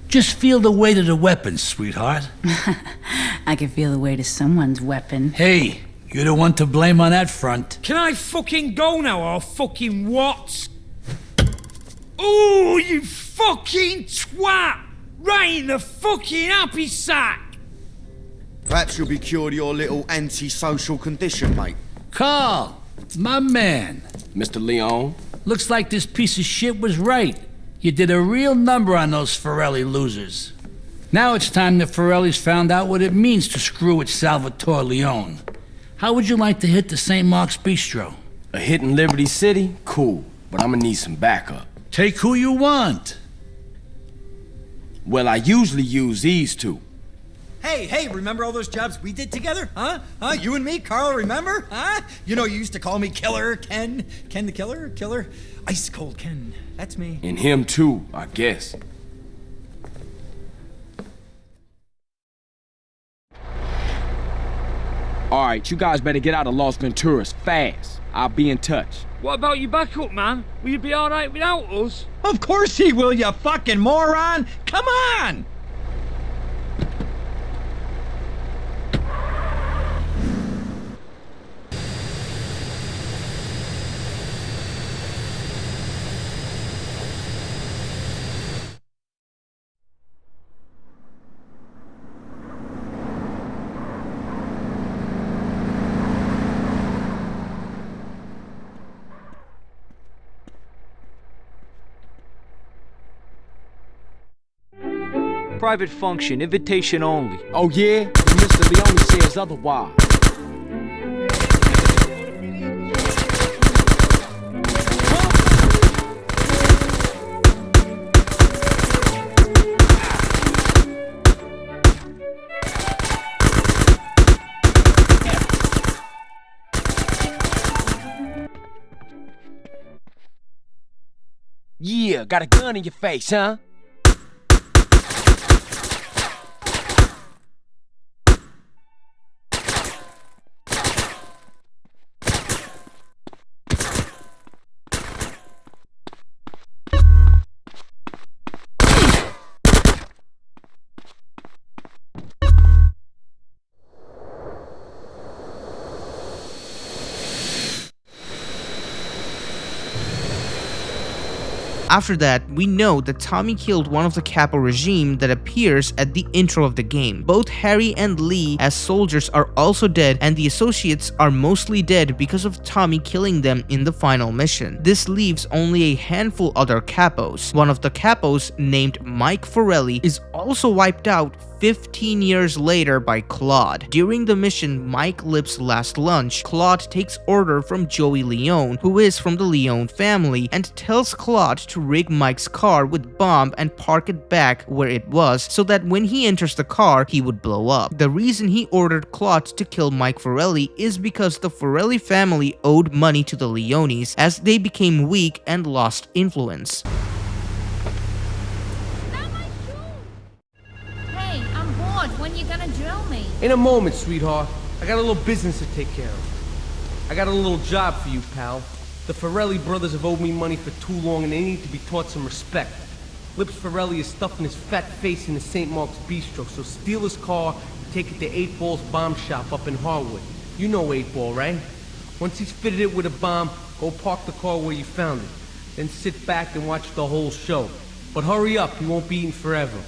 Just feel the weight of the weapon, sweetheart. I can feel the weight of someone's weapon. Hey, you're the one to blame on that front. Can I fucking go now or fucking what? Ooh, you fucking twat! Right in the fucking happy sack! Perhaps you'll be cured of your little antisocial condition, mate. Carl, my man. Mr. Leone? Looks like this piece of shit was right. You did a real number on those Forelli losers. Now it's time the Forellis found out what it means to screw with Salvatore Leone. How would you like to hit the St. Mark's Bistro? A hit in Liberty City? Cool, but I'm gonna need some backup. Take who you want. Well, I usually use these two. Hey, remember all those jobs we did together? Huh? You and me, Carl, remember? Huh? You know, you used to call me Killer Ken. Ken the Killer? Killer? Ice Cold Ken. That's me. And him too, I guess. Alright, you guys better get out of Las Venturas fast. I'll be in touch. What about your backup, man? Will you be alright without us? Of course he will, you fucking moron! Come on! private function, invitation only. Oh yeah? Mr. Leone says otherwise. Yeah, got a gun in your face, huh? After that, we know that Tommy killed one of the capo regime that appears at the intro of the game. Both Harry and Lee as soldiers are also dead, and the associates are mostly dead because of Tommy killing them in the final mission. This leaves only a handful other capos. One of the capos, named Mike Forelli, is also wiped out 15 years later by Claude. During the mission Mike Lip's last lunch, Claude takes order from Joey Leone, who is from the Leone family, and tells Claude to rig Mike's car with bomb and park it back where it was so that when he enters the car, he would blow up. The reason he ordered Claude to kill Mike Forelli is because the Forelli family owed money to the Leones as they became weak and lost influence. When you gonna drill me? In a moment, sweetheart. I got a little business to take care of. I got a little job for you, pal. The Forelli brothers have owed me money for too long and they need to be taught some respect. Lips Forelli is stuffing his fat face in the St. Mark's Bistro, so steal his car and take it to 8 Ball's bomb shop up in Harwood. You know 8 Ball, right? Once he's fitted it with a bomb, go park the car where you found it. Then sit back and watch the whole show. But hurry up, he won't be eating forever.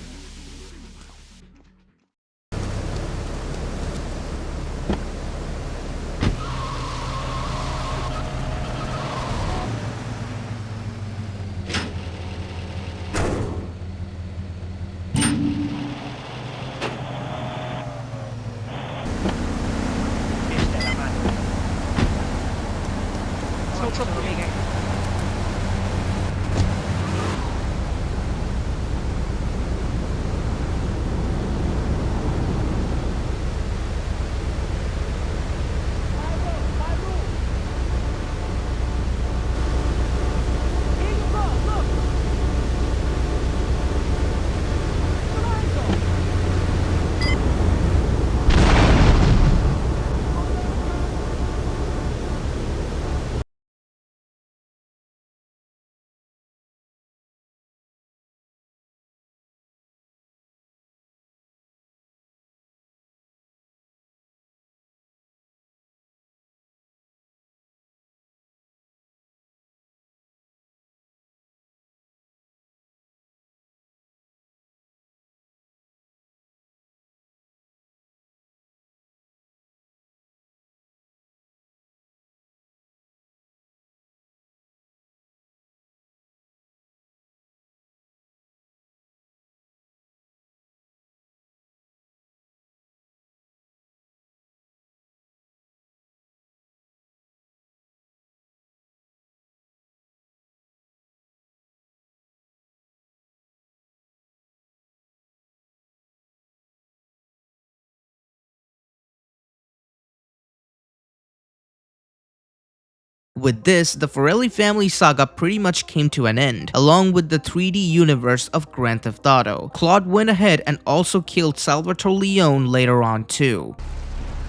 With this, the Forelli family saga pretty much came to an end, along with the 3D universe of Grand Theft Auto. Claude went ahead and also killed Salvatore Leone later on too.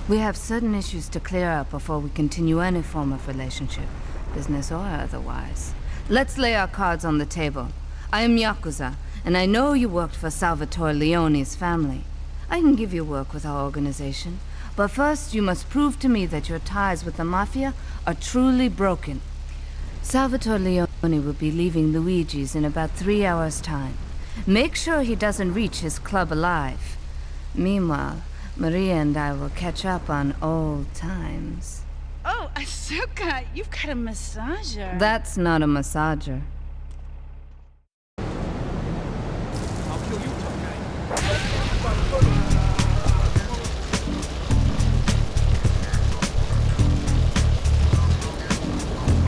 We have certain issues to clear up before we continue any form of relationship, business or otherwise. Let's lay our cards on the table. I am Yakuza, and I know you worked for Salvatore Leone's family. I can give you work with our organization. But first, you must prove to me that your ties with the Mafia are truly broken. Salvatore Leone will be leaving Luigi's in about 3 hours' time. Make sure he doesn't reach his club alive. Meanwhile, Maria and I will catch up on old times. Oh, Asuka, you've got a massager. That's not a massager. I'll kill you, tough guy.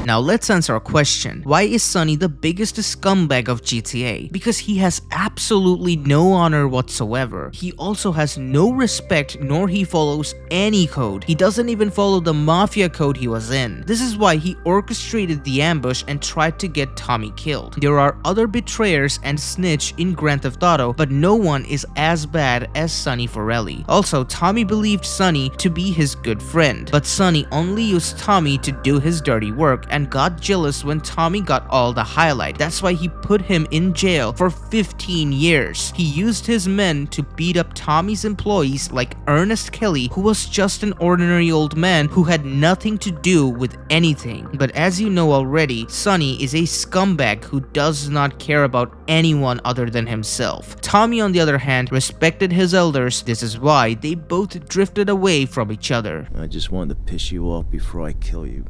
Now let's answer a question. Why is Sonny the biggest scumbag of GTA? Because he has absolutely no honor whatsoever. He also has no respect, nor he follows any code. He doesn't even follow the Mafia code he was in. This is why he orchestrated the ambush and tried to get Tommy killed. There are other betrayers and snitch in Grand Theft Auto, but no one is as bad as Sonny Forelli. Also, Tommy believed Sonny to be his good friend, but Sonny only used Tommy to do his dirty work and got jealous when Tommy got all the highlight. That's why he put him in jail for 15 years. He used his men to beat up Tommy's employees like Ernest Kelly, who was just an ordinary old man who had nothing to do with anything. But as you know already, Sonny is a scumbag who does not care about anyone other than himself. Tommy, on the other hand, respected his elders. This is why they both drifted away from each other. I just wanted to piss you off before I kill you.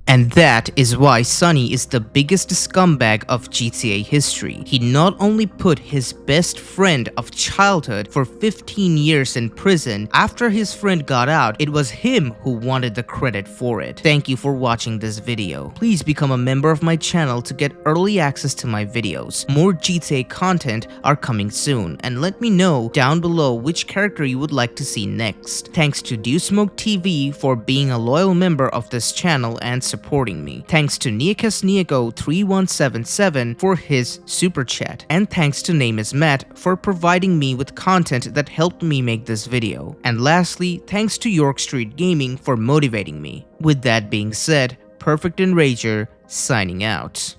And that is why Sonny is the biggest scumbag of GTA history. He not only put his best friend of childhood for 15 years in prison. After his friend got out, it was him who wanted the credit for it. Thank you for watching this video. Please become a member of my channel to get early access to my videos. More GTA content are coming soon, and let me know down below which character you would like to see next. Thanks to DewSmoke TV for being a loyal member of this channel and supporting me. Thanks to Niakasniako3177 for his super chat. And thanks to Name is Matt for providing me with content that helped me make this video. And lastly, thanks to York Street Gaming for motivating me. With that being said, Perfect Enrager signing out.